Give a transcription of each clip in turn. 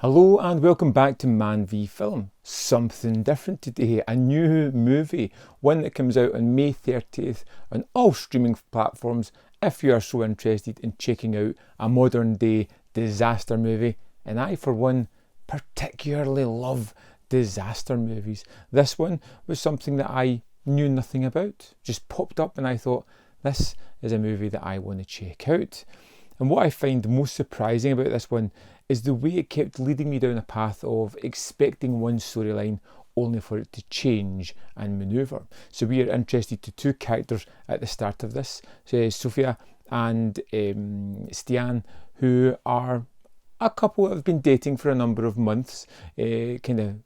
Hello and welcome back to Man v Film. Something different today, a new movie, one that comes out on May 30th on all streaming platforms if you are so interested in checking out a modern day disaster movie. And I, for one, particularly love disaster movies. This one was something that I knew nothing about, just popped up and I thought, this is a movie that I want to check out. And what I find most surprising about this one is the way it kept leading me down a path of expecting one storyline only for it to change and manoeuvre. So we are interested to two characters at the start of this, so Sofia and Stian, who are a couple that have been dating for a number of months, kind of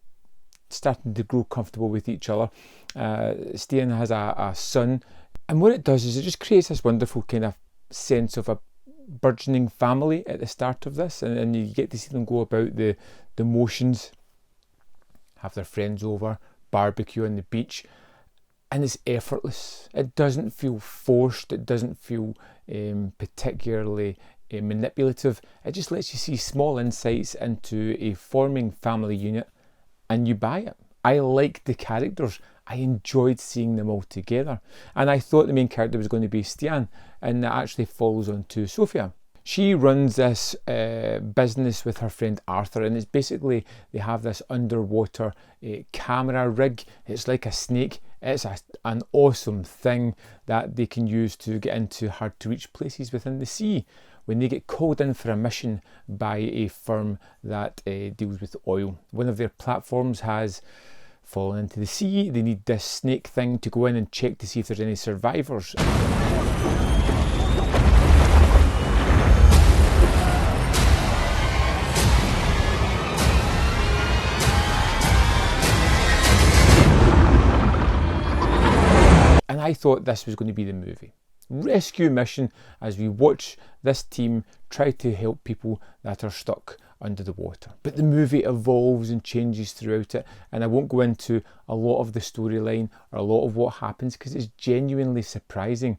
starting to grow comfortable with each other. Stian has a son, and what it does is it just creates this wonderful kind of sense of a burgeoning family at the start of this, and you get to see them go about the motions, have their friends over, barbecue on the beach, and it's effortless. It doesn't feel forced, it doesn't feel particularly manipulative. It just lets you see small insights into a forming family unit and you buy it. I liked the characters. I enjoyed seeing them all together. And I thought the main character was going to be Stian, and that actually follows on to Sofia. She runs this business with her friend Arthur, and it's basically, they have this underwater camera rig. It's like a snake. It's an awesome thing that they can use to get into hard to reach places within the sea. When they get called in for a mission by a firm that deals with oil, one of their platforms has fallen into the sea. They need this snake thing to go in and check to see if there's any survivors. And I thought this was going to be the movie. Rescue mission as we watch this team try to help people that are stuck under the water. But the movie evolves and changes throughout it, and I won't go into a lot of the storyline or a lot of what happens because it's genuinely surprising.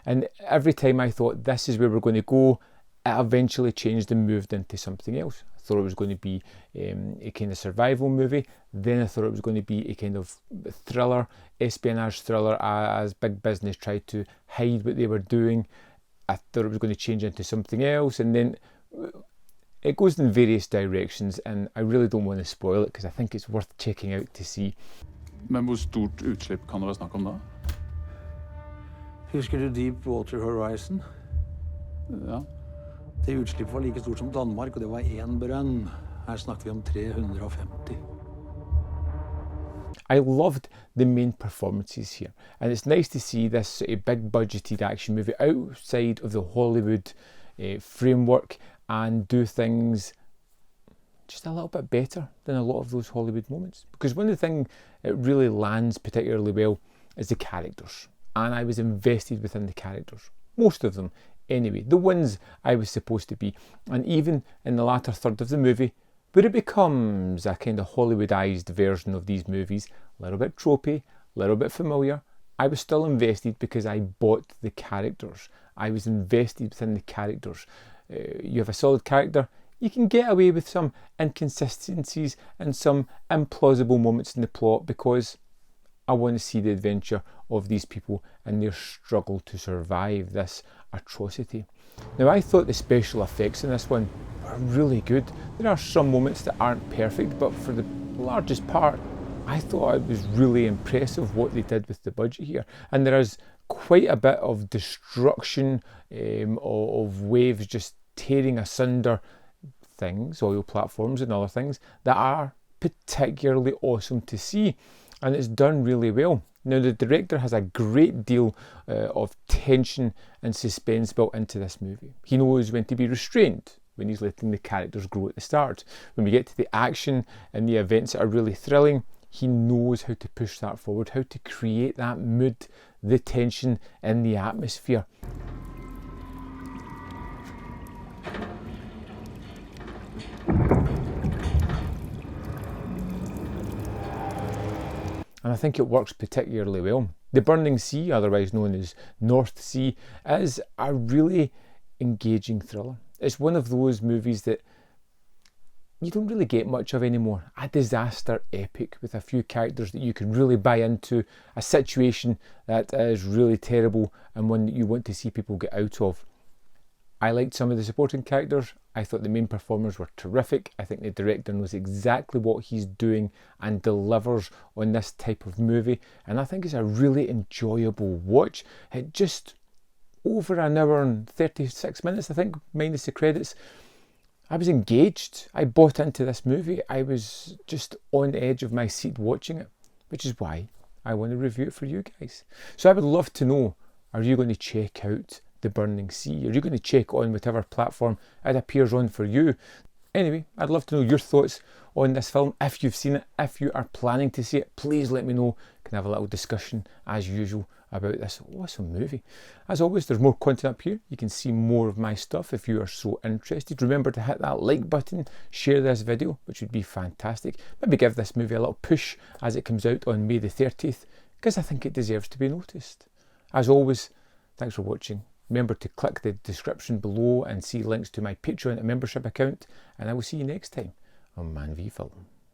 And every time I thought this is where we're going to go, it eventually changed and moved into something else. I thought it was going to be a kind of survival movie, then I thought it was going to be a kind of thriller, espionage thriller, as big business tried to hide what they were doing. I thought it was going to change into something else, and then it goes in various directions, and I really don't want to spoil it because I think it's worth checking out to see. Men hvor stort utslipp kan det være snakk om da? Husker du Deep Water Horizon? Ja. Det utslippet var like stort som Danmark, og det var én brønn. Her snakker vi om 350. I loved the main performances here, and it's nice to see this big budgeted action movie outside of the Hollywood framework and do things just a little bit better than a lot of those Hollywood moments. Because one of the things it really lands particularly well is the characters, and I was invested within the characters, most of them anyway, the ones I was supposed to be. And even in the latter third of the movie, where it becomes a kind of Hollywoodized version of these movies, a little bit tropey, a little bit familiar, I was still invested because I bought the characters. I was invested within the characters. You have a solid character, you can get away with some inconsistencies and some implausible moments in the plot because I want to see the adventure of these people and their struggle to survive this atrocity. Now, I thought the special effects in this one are really good. There are some moments that aren't perfect, but for the largest part, I thought it was really impressive what they did with the budget here. And there is quite a bit of destruction of waves just tearing asunder things, oil platforms and other things that are particularly awesome to see, and it's done really well. Now, the director has a great deal of tension and suspense built into this movie. He knows when to be restrained, when he's letting the characters grow at the start. When we get to the action and the events that are really thrilling, he knows how to push that forward, how to create that mood, the tension in the atmosphere. And I think it works particularly well. The Burning Sea, otherwise known as North Sea, is a really engaging thriller. It's one of those movies that you don't really get much of anymore. A disaster epic with a few characters that you can really buy into, a situation that is really terrible and one that you want to see people get out of. I liked some of the supporting characters. I thought the main performers were terrific. I think the director knows exactly what he's doing and delivers on this type of movie. And I think it's a really enjoyable watch. It just over an hour and 36 minutes, I think, minus the credits. I was engaged. I bought into this movie. I was just on the edge of my seat watching it, which is why I want to review it for you guys. So I would love to know, are you going to check out The Burning Sea? Are you going to check on whatever platform it appears on for you? Anyway, I'd love to know your thoughts on this film. If you've seen it, if you are planning to see it, please let me know. We can have a little discussion as usual about this awesome movie. As always, there's more content up here. You can see more of my stuff if you are so interested. Remember to hit that like button, share this video, which would be fantastic. Maybe give this movie a little push as it comes out on May the 30th, because I think it deserves to be noticed. As always, thanks for watching. Remember to click the description below and see links to my Patreon and membership account, and I will see you next time on Man v Film.